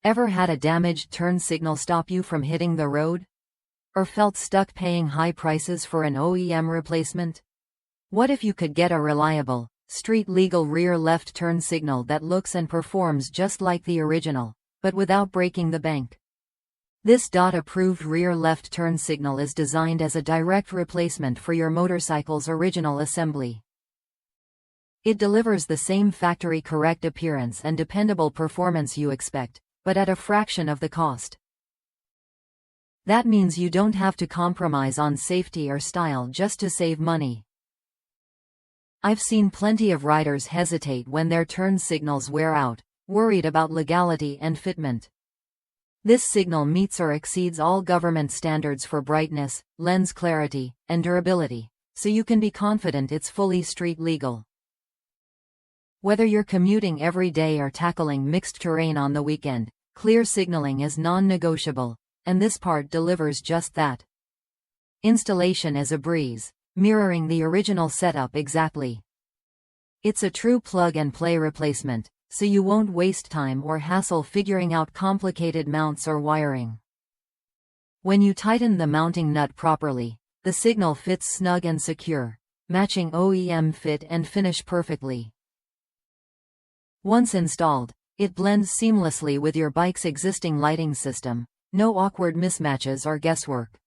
Ever had a damaged turn signal stop you from hitting the road? Or felt stuck paying high prices for an OEM replacement? What if you could get a reliable, street-legal rear left turn signal that looks and performs just like the original, but without breaking the bank? This DOT-approved rear left turn signal is designed as a direct replacement for your motorcycle's original assembly. It delivers the same factory-correct appearance and dependable performance you expect, but at a fraction of the cost. That means you don't have to compromise on safety or style just to save money. I've seen plenty of riders hesitate when their turn signals wear out, worried about legality and fitment. This signal meets or exceeds all government standards for brightness, lens clarity, and durability, so you can be confident it's fully street legal. Whether you're commuting every day or tackling mixed terrain on the weekend, clear signaling is non-negotiable, and this part delivers just that. Installation is a breeze, mirroring the original setup exactly. It's a true plug-and-play replacement, so you won't waste time or hassle figuring out complicated mounts or wiring. When you tighten the mounting nut properly, the signal fits snug and secure, matching OEM fit and finish perfectly. Once installed, it blends seamlessly with your bike's existing lighting system, no awkward mismatches or guesswork.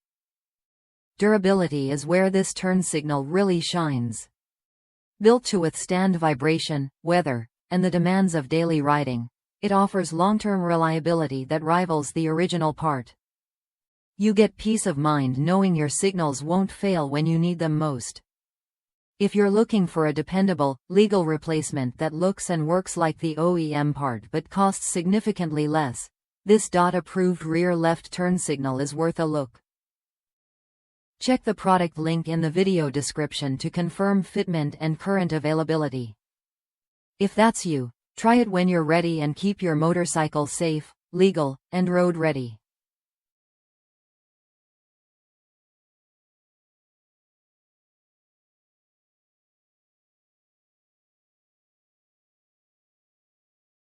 Durability is where this turn signal really shines. Built to withstand vibration, weather, and the demands of daily riding, it offers long-term reliability that rivals the original part. You get peace of mind knowing your signals won't fail when you need them most. If you're looking for a dependable, legal replacement that looks and works like the OEM part but costs significantly less, this DOT-approved rear left turn signal is worth a look. Check the product link in the video description to confirm fitment and current availability. If that's you, try it when you're ready and keep your motorcycle safe, legal, and road ready.